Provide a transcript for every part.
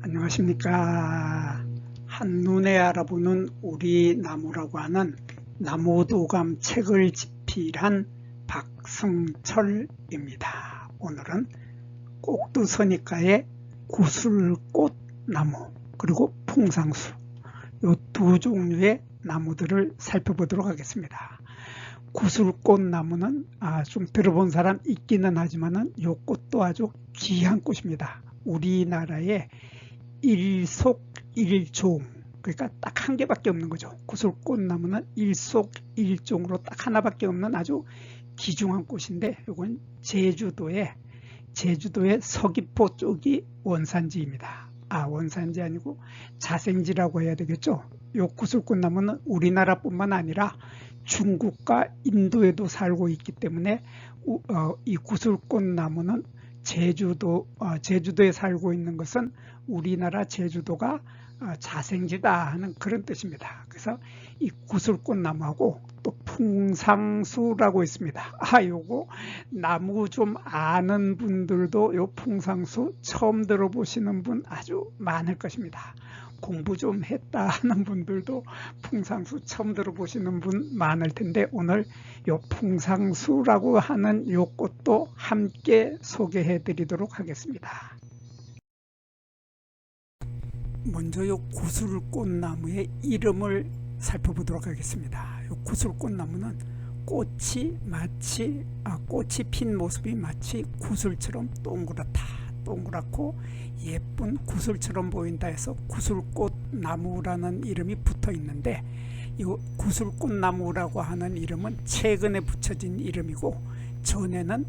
안녕하십니까. 한눈에 알아보는 우리 나무라고 하는 나무도감 책을 집필한 박승철입니다. 오늘은 꼭두서니까의 구슬꽃나무 그리고 풍상수 이 두 종류의 나무들을 살펴보도록 하겠습니다. 구슬꽃나무는 좀 들어본 사람 있기는 하지만은 이 꽃도 아주 귀한 꽃입니다. 우리나라의 일속일종, 그러니까 딱 한 개밖에 없는 거죠. 구슬꽃나무는 일속일종으로 딱 하나밖에 없는 아주 귀중한 꽃인데, 이건 제주도의 서귀포 쪽이 원산지입니다. 원산지 아니고 자생지라고 해야 되겠죠. 이 구슬꽃나무는 우리나라뿐만 아니라 중국과 인도에도 살고 있기 때문에 이 구슬꽃나무는 제주도에 살고 있는 것은 우리나라 제주도가 자생지다 하는 그런 뜻입니다. 그래서 이 구슬꽃나무하고 또 풍상수라고 있습니다. 요거 나무 좀 아는 분들도 요 풍상수 처음 들어보시는 분 아주 많을 것입니다. 공부 좀 했다 하는 분들도 풍상수 처음 들어보시는 분 많을 텐데, 오늘 요 풍상수라고 하는 요 꽃도 함께 소개해 드리도록 하겠습니다. 먼저 요 구슬꽃나무의 이름을 살펴보도록 하겠습니다. 요 구슬꽃나무는 꽃이 핀 모습이 마치 구슬처럼 동그랗고 예쁜 구슬처럼 보인다 해서 구슬꽃나무라는 이름이 붙어 있는데, 이 구슬꽃나무라고 하는 이름은 최근에 붙여진 이름이고, 전에는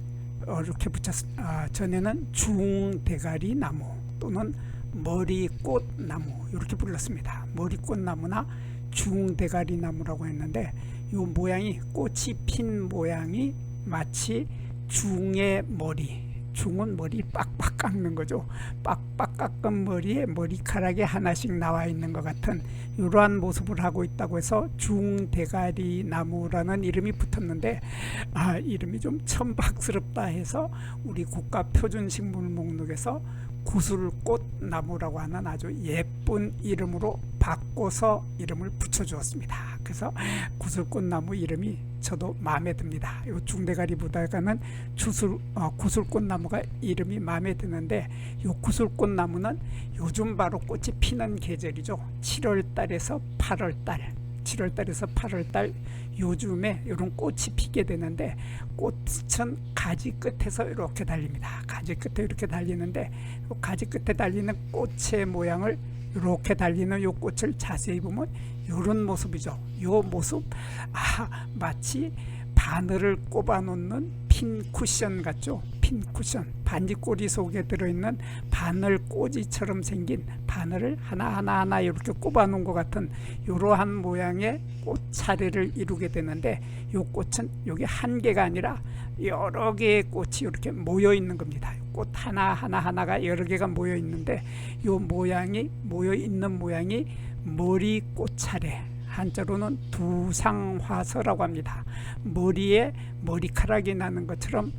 전에는 중대가리 나무 또는 머리꽃나무 이렇게 불렀습니다. 머리꽃나무나 중대가리 나무라고 했는데, 이 모양이 꽃이 핀 모양이 마치 중의 머리, 중은 머리 빡빡 깎는 거죠. 빡빡 깎은 머리에 머리카락이 하나씩 나와 있는 것 같은 이러한 모습을 하고 있다고 해서 중대가리 나무라는 이름이 붙었는데, 이름이 좀 천박스럽다 해서 우리 국가 표준식물 목록에서 구슬꽃나무라고 하는 아주 예쁜 이름으로 바꿔서 이름을 붙여주었습니다. 그래서 구슬꽃나무 이름이 저도 마음에 듭니다. 이 중대가리보다는 구슬꽃나무가 이름이 마음에 드는데, 이 구슬꽃나무는 요즘 바로 꽃이 피는 계절이죠. 7월달에서 8월달 요즘에 이런 꽃이 피게 되는데, 꽃은 가지 끝에서 이렇게 달립니다. 가지 끝에 이렇게 달리는데, 가지 끝에 달리는 꽃의 모양을 이렇게 달리는 이 꽃을 자세히 보면 이런 모습이죠. 이 모습 마치 바늘을 꼽아 놓는 핀 쿠션 같죠. 핀 쿠션, 반지꼬리 속에 들어있는 바늘 꼬지처럼 생긴 바늘을 하나하나 이렇게 꼽아 놓은 것 같은 이러한 모양의 꽃 차례를 이루게 되는데, 이 꽃은 여기 한 개가 아니라 여러 개의 꽃이 이렇게 모여 있는 겁니다. 꽃 하나가 여러 개가 모여 있는데, 이 모여 있는 모양이 머리꽃 차례, 한자로는 두상화서라고 합니다. 머리에 머리카락이 나는 것처럼,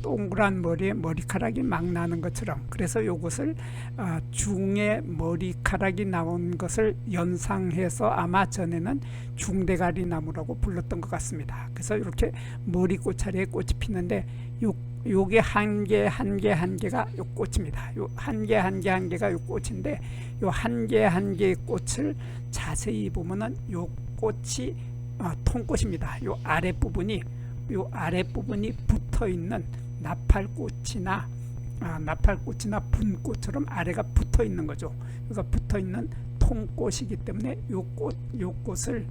동그란 머리에 머리카락이 막 나는 것처럼, 그래서 이것을 중에 머리카락이 나온 것을 연상해서 아마 전에는 중대가리 나무라고 불렀던 것 같습니다. 그래서 이렇게 머리꽃 차례에 꽃이 피는데, 요게 한 개가 요 꽃입니다. 요 한 개가 요 꽃인데, 요 한 개의 꽃을 자세히 보면은 요 꽃이 통꽃입니다. 요 아랫부분이 붙어 있는 나팔꽃이나 분꽃처럼 아래가 붙어 있는 거죠. 그러니까 붙어 있는 통꽃이기 때문에 요 꽃을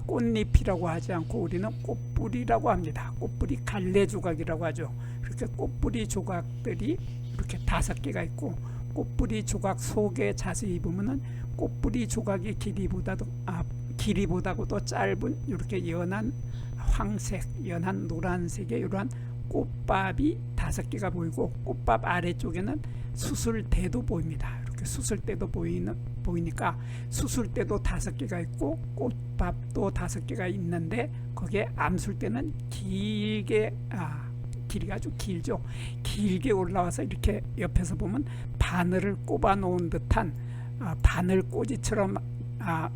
꽃잎이라고 하지 않고 우리는 꽃뿌리라고 합니다. 꽃뿌리 갈래 조각이라고 하죠. 이렇게 꽃뿌리 조각들이 이렇게 5개가 있고, 꽃뿌리 조각 속에 자세히 보면은 꽃뿌리 조각의 길이보다도 짧은 이렇게 연한 황색, 연한 노란색의 이러한 꽃밥이 5개가 보이고, 꽃밥 아래쪽에는 수술대도 보입니다. 이렇게 수술대도 보이니까 수술대도 5개가 있고 꽃밥도 5개가 있는데, 거기에 암술대는 길이가 아주 길죠. 길게 올라와서 이렇게 옆에서 보면 바늘을 꼽아 놓은 듯한 바늘꽂이처럼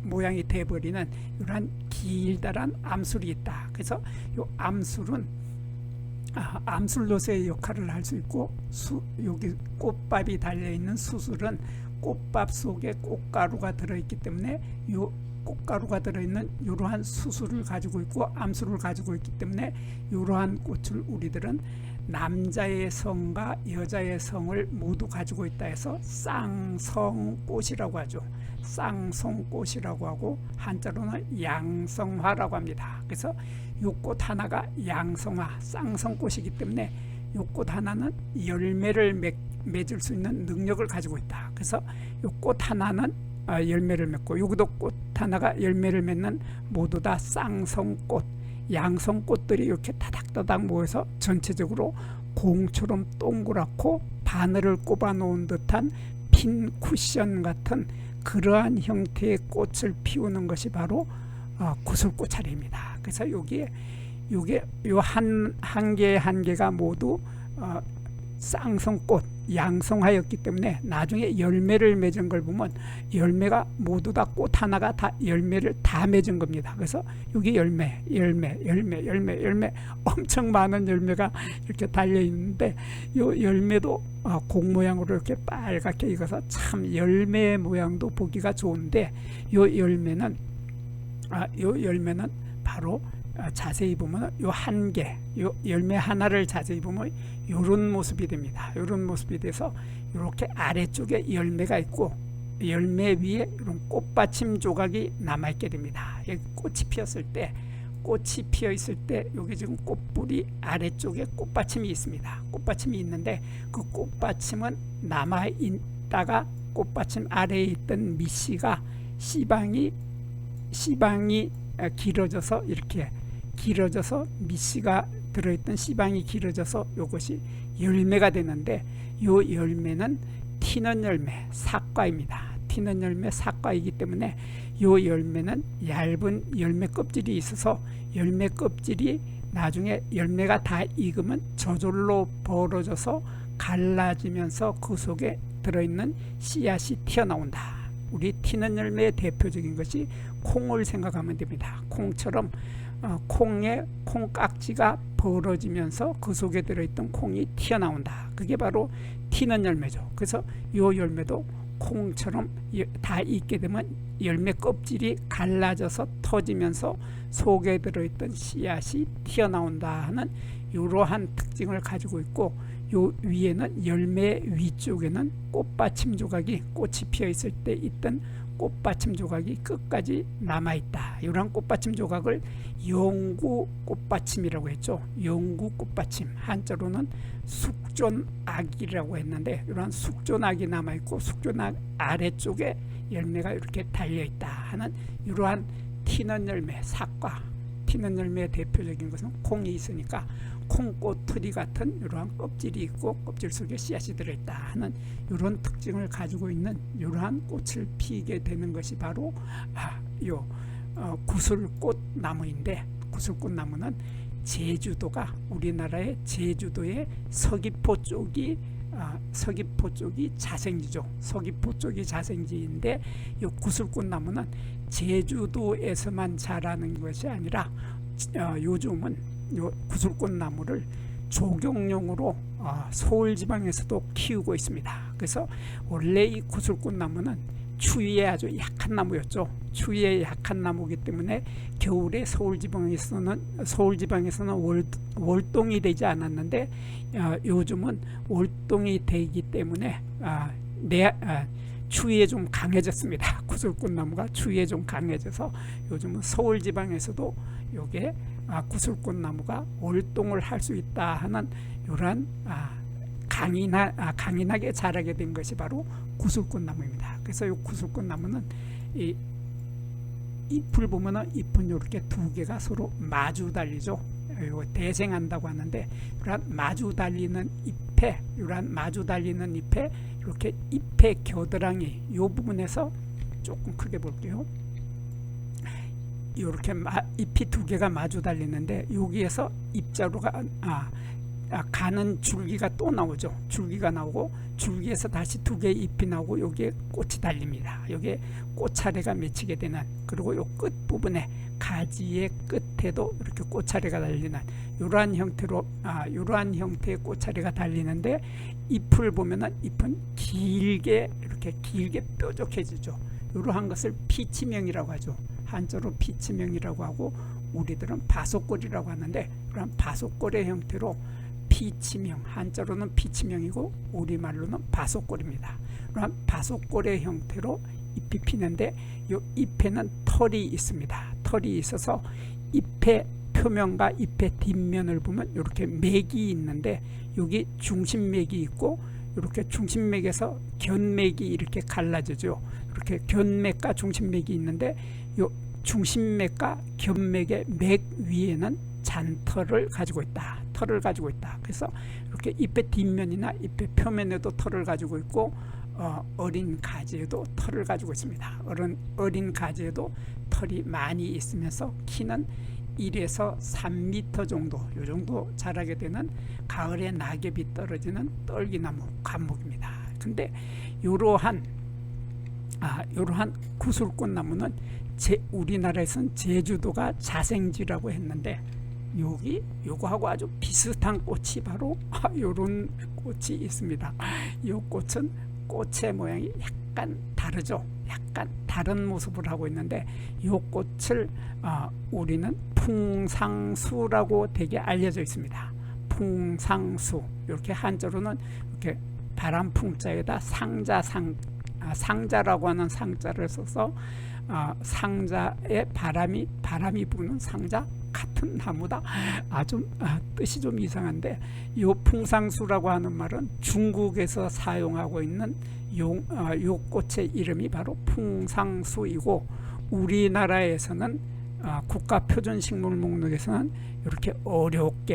모양이 돼버리는 이러한 길다란 암술이 있다. 그래서 이 암술은 암술로서의 역할을 할 수 있고, 여기 꽃밥이 달려있는 수술은 꽃밥 속에 꽃가루가 들어있기 때문에 이 꽃가루가 들어있는 이러한 수술을 가지고 있고 암술을 가지고 있기 때문에 이러한 꽃을 우리들은 남자의 성과 여자의 성을 모두 가지고 있다 해서 쌍성꽃이라고 하죠. 쌍성꽃이라고 하고 한자로는 양성화라고 합니다. 그래서 이 꽃 하나가 양성화, 쌍성꽃이기 때문에 이 꽃 하나는 열매를 맺을 수 있는 능력을 가지고 있다. 그래서 이 꽃 하나는 열매를 맺고, 여기도 꽃 하나가 열매를 맺는 모두 다 쌍성꽃, 양성꽃들이 이렇게 타닥타닥 모여서 전체적으로 공처럼 동그랗고 바늘을 꼽아 놓은 듯한 핀 쿠션 같은 그러한 형태의 꽃을 피우는 것이 바로 구슬꽃 차례입니다. 그래서 요게 요 한 개 한 개가 모두 쌍성꽃, 양성하였기 때문에 나중에 열매를 맺은 걸 보면 열매가 모두 다 꽃 하나가 다 열매를 다 맺은 겁니다. 그래서 여기 열매 엄청 많은 열매가 이렇게 달려 있는데 요 열매도 공 모양으로 이렇게 빨갛게 익어서 참 열매 모양도 보기가 좋은데 요 열매는 바로 자세히 보면 요 한 개, 요 열매 하나를 자세히 보면 요런 모습이 됩니다. 요런 모습이 돼서 이렇게 아래쪽에 열매가 있고 열매 위에 이런 꽃받침 조각이 남아있게 됩니다. 여기 꽃이 피었을 때, 꽃이 피어 있을 때 여기 지금 꽃뿌리 아래쪽에 꽃받침이 있습니다. 꽃받침이 있는데 그 꽃받침은 남아 있다가 꽃받침 아래에 있던 밑씨가 씨방이 길어져서 이렇게 길어져서 밑씨가 들어있던 씨방이 길어져서 이것이 열매가 되는데 요 열매는 티는 열매 사과입니다. 티는 열매 사과이기 때문에 요 열매는 얇은 열매 껍질이 있어서 열매 껍질이 나중에 열매가 다 익으면 저절로 벌어져서 갈라지면서 그 속에 들어있는 씨앗이 튀어나온다. 우리 티는 열매의 대표적인 것이 콩을 생각하면 됩니다. 콩처럼 콩의 콩깍지가 벌어지면서 그 속에 들어있던 콩이 튀어나온다. 그게 바로 티는 열매죠. 그래서 이 열매도 콩처럼 다 익게 되면 열매 껍질이 갈라져서 터지면서 속에 들어있던 씨앗이 튀어나온다 하는 이러한 특징을 가지고 있고, 요 위에는 열매 위쪽에는 꽃받침 조각이 꽃이 피어 있을 때 있던 꽃받침 조각이 끝까지 남아있다. 이러한 꽃받침 조각을 영구 꽃받침이라고 했죠. 영구 꽃받침, 한자로는 숙존악이라고 했는데 이러한 숙존악이 남아있고 숙존악 아래쪽에 열매가 이렇게 달려있다 하는 이러한 티는 열매, 사과, 티는 열매의 대표적인 것은 콩이 있으니까 콩꽃트리 같은 이러한 껍질이 있고 껍질 속에 씨앗이 들어있다 하는 이런 특징을 가지고 있는 이러한 꽃을 피게 되는 것이 바로 구슬꽃 나무인데, 구슬꽃 나무는 제주도가 우리나라의 제주도의 서귀포 쪽이 자생지죠. 서귀포 쪽이 자생지인데 이 구슬꽃 나무는 제주도에서만 자라는 것이 아니라 요즘은 요 구슬꽃 나무를 조경용으로 서울 지방에서도 키우고 있습니다. 그래서 원래 이 구슬꽃 나무는 추위에 아주 약한 나무였죠. 추위에 약한 나무이기 때문에 겨울에 서울 지방에서는 월동이 되지 않았는데 요즘은 월동이 되기 때문에 추위에 좀 강해졌습니다. 구슬꽃 나무가 추위에 좀 강해져서 요즘은 서울 지방에서도 요게 구슬꽃 나무가 월동을 할 수 있다 하는 이러한 강인하게 자라게 된 것이 바로 구슬꽃 나무입니다. 그래서 이 구슬꽃 나무는 이 잎을 보면은 잎은 이렇게 두 개가 서로 마주 달리죠. 대생한다고 하는데 이러한 마주 달리는 잎에 이렇게 잎의 겨드랑이 이 부분에서 조금 크게 볼게요. 이렇게 잎이 두 개가 마주 달리는데 여기에서 입자루가 가는 줄기가 또 나오죠. 줄기가 나오고 줄기에서 다시 두 개의 잎이 나오고 여기에 꽃이 달립니다. 여기에 꽃차례가 맺히게 되는, 그리고 요 끝부분에 가지의 끝에도 이렇게 꽃차례가 달리는 이러한 형태로 이러한 형태의 꽃차례가 달리는데, 잎을 보면은 잎은 길게 이렇게 길게 뾰족해지죠. 이러한 것을 피치명이라고 하죠. 한자로 피치명이라고 하고 우리들은 바속골이라고 하는데, 그런 바속골의 형태로 피치명, 한자로는 피치명이고 우리말로는 바속골입니다. 그런 바속골의 형태로 잎이 피는데, 이 잎에는 털이 있습니다. 털이 있어서 잎의 표면과 잎의 뒷면을 보면 이렇게 맥이 있는데, 여기 중심맥이 있고 이렇게 중심맥에서 견맥이 이렇게 갈라지죠. 이렇게 견맥과 중심맥이 있는데, 이 중심맥과 견맥의 맥 위에는 잔털을 가지고 있다. 털을 가지고 있다. 그래서 이렇게 잎의 뒷면이나 잎의 표면에도 털을 가지고 있고, 어린 가지에도 털을 가지고 있습니다. 어린 가지에도 털이 많이 있으면서 키는 1에서 3m 정도, 요 정도 자라게 되는 가을에 낙엽이 떨어지는 떨기나무 과목입니다. 근데 이러한 구슬꽃나무는 우리나라에서는 제주도가 자생지라고 했는데, 요거하고 아주 비슷한 꽃이 바로 요런 꽃이 있습니다. 이 꽃은 꽃의 모양이 약간 다르죠. 약간 다른 모습을 하고 있는데, 이 꽃을 우리는 풍상수라고 되게 알려져 있습니다. 풍상수, 이렇게 한자로는 이렇게 바람풍자에다 상자라고 하는 상자를 써서 상자에 바람이 부는 상자 같은 나무다. 뜻이 좀 이상한데, 요 풍상수라고 하는 말은 중국에서 사용하고 있는 요 꽃의 이름이 바로 풍상수이고, 우리나라에서는 국가표준식물 목록에서는 이렇게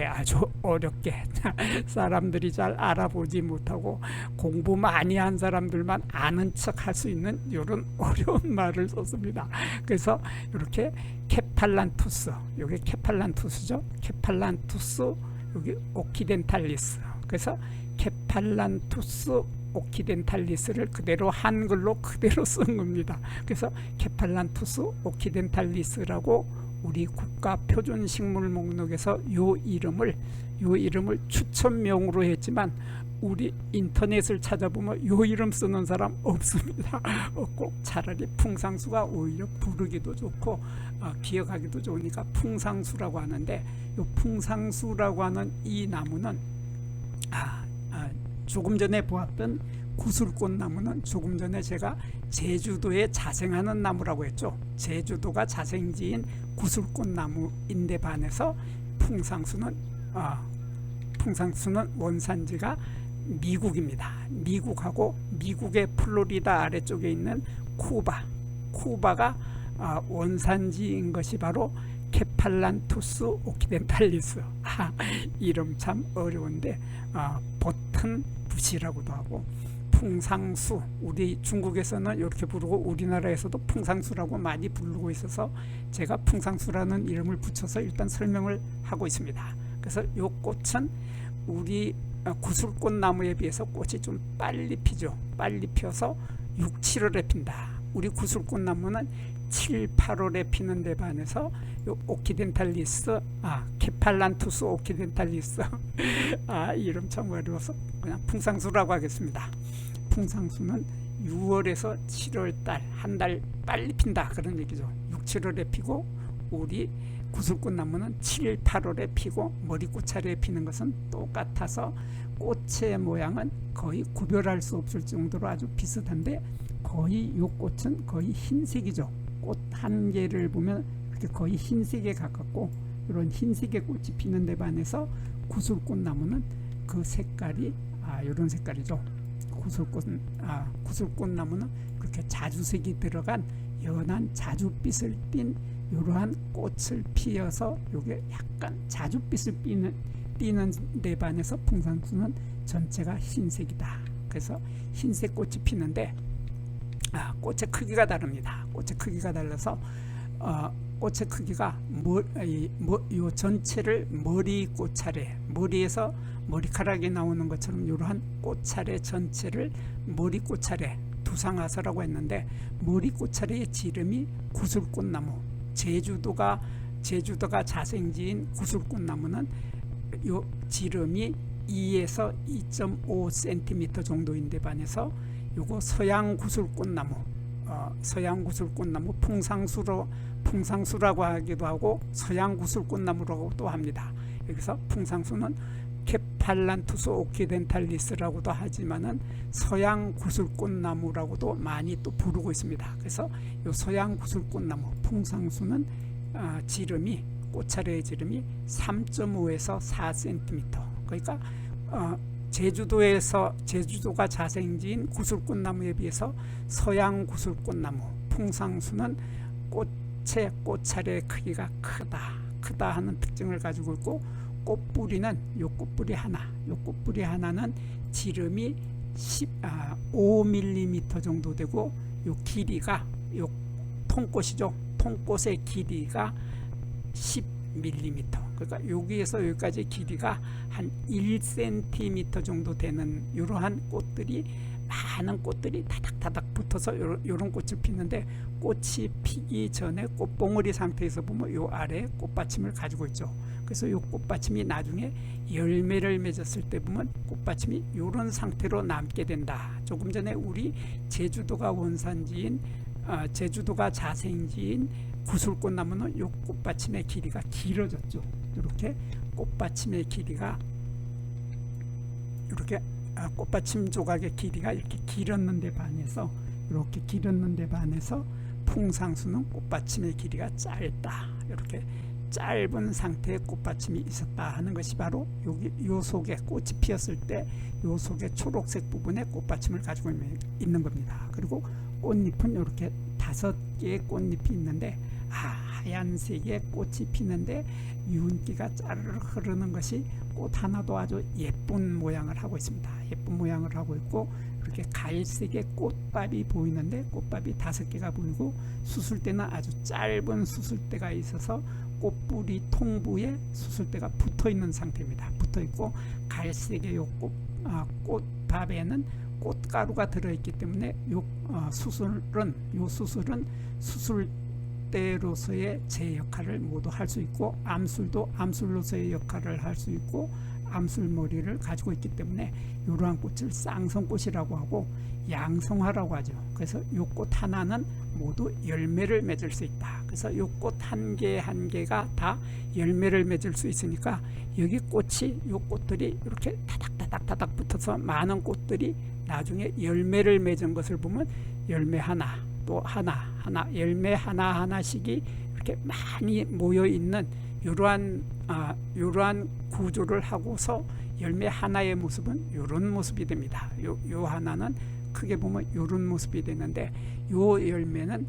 아주 어렵게 사람들이 잘 알아보지 못하고 공부 많이 한 사람들만 아는 척 할 수 있는 이런 어려운 말을 썼습니다. 그래서 이렇게 케팔란투스, 여기 케팔란투스죠. 케팔란투스, 여기 오키덴탈리스. 그래서 케팔란투스 오키덴탈리스를 그대로 한글로 그대로 쓴 겁니다. 그래서 케팔란투스 오키덴탈리스라고 우리 국가 표준 식물 목록에서 요 이름을 추천명으로 했지만, 우리 인터넷을 찾아보면 요 이름 쓰는 사람 없습니다. 없고, 차라리 풍상수가 오히려 부르기도 좋고 기억하기도 좋으니까 풍상수라고 하는데, 요 풍상수라고 하는 이 나무는 조금 전에 보았던 구슬꽃나무는 조금 전에 제가 제주도에 자생하는 나무라고 했죠. 제주도가 자생지인 구슬꽃나무인데 반해서 풍상수는 원산지가 미국입니다. 미국하고 미국의 플로리다 아래쪽에 있는 쿠바가 원산지인 것이 바로 케팔란투스 오키덴탈리스. 이름 참 어려운데 버튼 붓이라고도 하고, 풍상수, 우리 중국에서는 이렇게 부르고 우리나라에서도 풍상수라고 많이 부르고 있어서 제가 풍상수라는 이름을 붙여서 일단 설명을 하고 있습니다. 그래서 이 꽃은 우리 구슬꽃나무에 비해서 꽃이 좀 빨리 피죠. 빨리 피어서 6, 7월에 핀다. 우리 구슬꽃나무는 7, 8월에 피는 데 반해서 요 오키덴탈리스, 케팔란투스 오키덴탈리스 이름 참 어려워서 그냥 풍상수라고 하겠습니다. 풍상수는 6월에서 7월 달, 한 달 빨리 핀다, 그런 얘기죠. 6, 7월에 피고, 우리 구슬꽃나무는 7, 8월에 피고 머리꽃차례에 피는 것은 똑같아서 꽃의 모양은 거의 구별할 수 없을 정도로 아주 비슷한데, 거의 이 꽃은 거의 흰색이죠. 꽃 한 개를 보면 이렇게 거의 흰색에 가깝고, 이런 흰색의 꽃이 피는 데 반해서 구슬꽃나무는 그 색깔이 이런 색깔이죠. 구슬꽃나무는 그렇게 자주색이 들어간 연한 자줏빛을 띤 이러한 꽃을 피어서 요게 약간 자줏빛을 띠는 데 반해서 풍상수는 전체가 흰색이다. 그래서 흰색 꽃이 피는데 꽃의 크기가 다릅니다. 꽃의 크기가 달라서 꽃의 크기가 요 전체를 머리 꽃차례, 머리에서 머리카락이 나오는 것처럼 이러한 꽃차례 전체를 머리 꽃차례 두상아사라고 했는데, 머리 꽃차례의 지름이 구슬꽃나무, 제주도가 자생지인 구슬꽃나무는 요 지름이 2에서 2.5cm 정도인데 반해서 요거 서양 구슬꽃나무, 풍상수라고 하기도 하고 서양 구슬꽃나무라고도 합니다. 여기서 풍상수는 케팔란투스 오키덴탈리스라고도 하지만은 서양 구슬꽃나무라고도 많이 또 부르고 있습니다. 그래서 요 서양 구슬꽃나무 풍상수는 지름이, 꽃차례의 지름이 3.5에서 4cm. 그러니까 제주도가 자생지인 구슬꽃나무에 비해서 서양 구슬꽃나무 풍상수는 꽃의 꽃차례의 크기가 크다 하는 특징을 가지고 있고, 꽃뿌리는 요 꽃뿌리 하나는 지름이 5mm 정도 되고, 요 길이가, 요 통꽃이죠, 통꽃의 길이가 10mm. 그러니까 여기에서 여기까지 길이가 한 1cm 정도 되는 이러한 꽃들이, 많은 꽃들이 다닥다닥 붙어서 이런 꽃을 피는데, 꽃이 피기 전에 꽃봉오리 상태에서 보면 요 아래에 꽃받침을 가지고 있죠. 그래서 요 꽃받침이 나중에 열매를 맺었을 때 보면 꽃받침이 이런 상태로 남게 된다. 조금 전에 우리 제주도가 자생지인 구슬꽃나무는 요 꽃받침의 길이가 길어졌죠. 이렇게 꽃받침의 길이가, 이렇게 꽃받침 조각의 길이가 이렇게 길었는데 반해서 풍상수는 꽃받침의 길이가 짧다. 이렇게 짧은 상태의 꽃받침이 있었다 하는 것이 바로 여기 요 속에 꽃이 피었을 때 요 속에 초록색 부분에 꽃받침을 가지고 있는 겁니다. 그리고 꽃잎은 이렇게 5개의 꽃잎이 있는데, 하얀색의 꽃이 피는데 윤기가 짜르르 흐르는 것이 꽃 하나도 아주 예쁜 모양을 하고 있습니다. 예쁜 모양을 하고 있고, 이렇게 갈색의 꽃밥이 보이는데 꽃밥이 5개가 보이고, 수술대는 아주 짧은 수술대가 있어서 꽃뿌리 통부에 수술대가 붙어 있는 상태입니다. 붙어 있고, 갈색의 요 꽃밥에는 꽃가루가 들어있기 때문에 요 수술은 수술대로서의 제 역할을 모두 할 수 있고, 암술도 암술로서의 역할을 할 수 있고, 암술머리를 가지고 있기 때문에 이러한 꽃을 쌍성꽃이라고 하고 양성화라고 하죠. 그래서 이 꽃 하나는 모두 열매를 맺을 수 있다. 그래서 이 꽃 한 개 한 개가 다 열매를 맺을 수 있으니까, 여기 꽃이, 이 꽃들이 이렇게 타닥타닥 붙어서 많은 꽃들이 나중에 열매를 맺은 것을 보면 열매 하나 또 하나 열매 하나씩이 이렇게 많이 모여 있는 이러한 구조를 하고서 열매 하나의 모습은 이런 모습이 됩니다. 요 하나는 크게 보면 이런 모습이 되는데, 요 열매는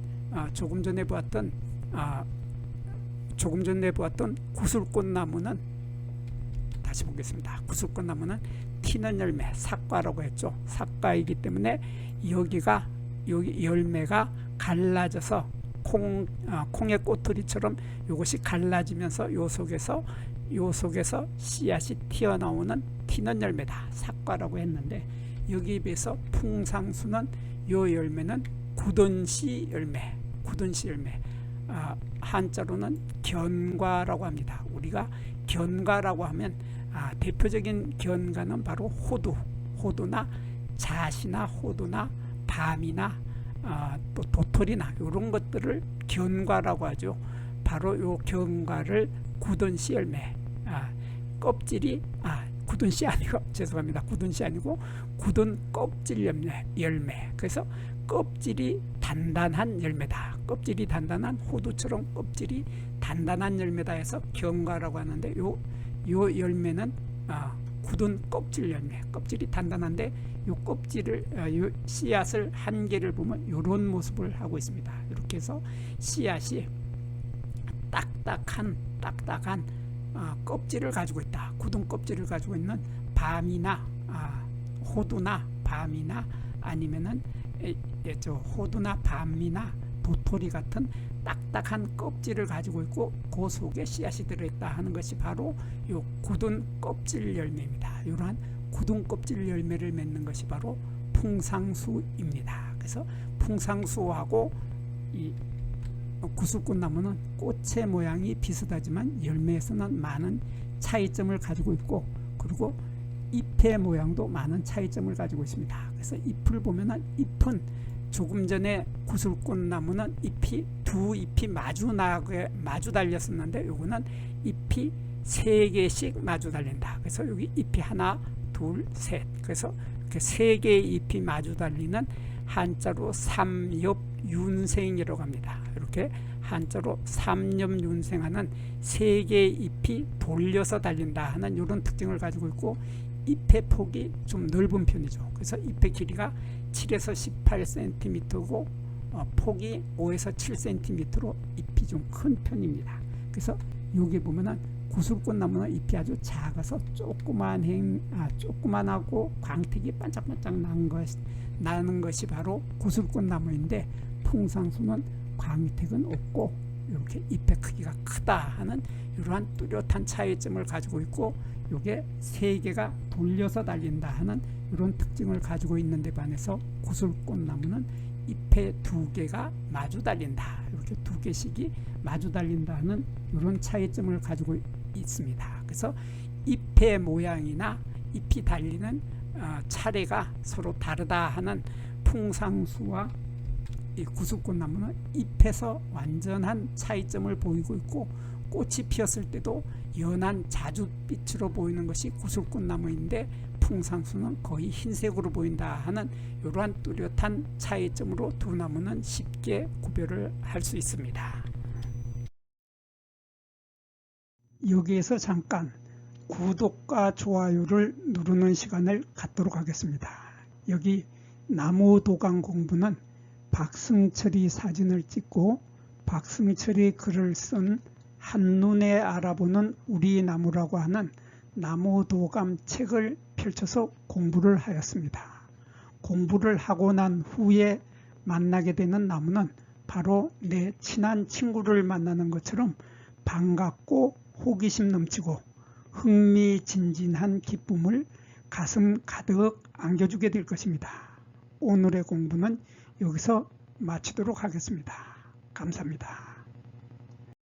조금 전에 보았던 구슬꽃나무는, 다시 보겠습니다. 구슬꽃나무는 튀는 열매, 삭과라고 했죠. 삭과이기 때문에 여기 열매가 갈라져서 콩의 꼬투리처럼 이것이 갈라지면서 요 속에서 씨앗이 튀어나오는 튀는 열매다. 삭과라고 했는데, 여기에 비해서 풍상수는 요 열매는 굳은씨 열매, 한자로는 견과라고 합니다. 우리가 견과라고 하면 대표적인 견과는 바로 호두나 잣이나 호두나 밤이나 또 도토리나 이런 것들을 견과라고 하죠. 바로 요 견과를 굳은씨 열매, 껍질이 굳은씨 아니고, 죄송합니다. 굳은씨 아니고 굳은 껍질 열매. 그래서 껍질이 단단한 열매다. 껍질이 단단한 호두처럼 껍질이 단단한 열매다 해서 견과라고 하는데, 요 열매는 굳은 껍질 열매. 껍질이 단단한데 요 껍질을, 요 씨앗을 한 개를 보면 이런 모습을 하고 있습니다. 이렇게 해서 씨앗이 딱딱한 껍질을 가지고 있다. 굳은 껍질을 가지고 있는 밤이나 호두나 밤이나 아니면은 호두나 밤이나 도토리 같은 딱딱한 껍질을 가지고 있고 그 속에 씨앗이 들어있다 하는 것이 바로 요 굳은 껍질 열매입니다. 이러한 굳은 껍질 열매를 맺는 것이 바로 풍상수입니다. 그래서 풍상수하고 이 구슬꽃나무는 꽃의 모양이 비슷하지만 열매에서는 많은 차이점을 가지고 있고, 그리고 잎의 모양도 많은 차이점을 가지고 있습니다. 그래서 잎을 보면은 잎은 조금 전에 구슬꽃나무는 두 잎이 마주 달렸었는데 요거는 잎이 3개씩 마주 달린다. 그래서 여기 잎이 하나, 둘, 셋. 그래서 이렇게 3개의 잎이 마주 달리는 한자로 삼엽윤생이라고 합니다. 이렇게 한자로 삼엽윤생하는 3개의 잎이 돌려서 달린다 하는 이런 특징을 가지고 있고, 잎의 폭이 좀 넓은 편이죠. 그래서 잎의 길이가 7에서 18cm고 폭이 5에서 7cm로 잎이 좀 큰 편입니다. 그래서 여기 보면은 구슬꽃나무는 잎이 아주 작아서 조그만하고 광택이 반짝반짝 나는 것이 바로 구슬꽃나무인데, 풍상수는 광택은 없고 이렇게 잎의 크기가 크다 하는 이러한 뚜렷한 차이점을 가지고 있고, 이게 3개가 돌려서 달린다 하는 이런 특징을 가지고 있는데 반해서 구슬꽃나무는 잎에 2개가 마주 달린다, 이렇게 2개씩이 마주 달린다 하는 이런 차이점을 가지고 있습니다. 그래서 잎의 모양이나 잎이 달리는 차례가 서로 다르다 하는 풍상수와 이 구슬꽃나무는 잎에서 완전한 차이점을 보이고 있고, 꽃이 피었을 때도 연한 자줏빛으로 보이는 것이 구슬꽃나무인데 풍상수는 거의 흰색으로 보인다 하는 이러한 뚜렷한 차이점으로 두 나무는 쉽게 구별을 할 수 있습니다. 여기에서 잠깐 구독과 좋아요를 누르는 시간을 갖도록 하겠습니다. 여기 나무도감 공부는 박승철이 사진을 찍고 박승철이 글을 쓴 한눈에 알아보는 우리 나무라고 하는 나무도감 책을 펼쳐서 공부를 하였습니다. 공부를 하고 난 후에 만나게 되는 나무는 바로 내 친한 친구를 만나는 것처럼 반갑고 호기심 넘치고 흥미진진한 기쁨을 가슴 가득 안겨주게 될 것입니다. 오늘의 공부는 여기서 마치도록 하겠습니다. 감사합니다.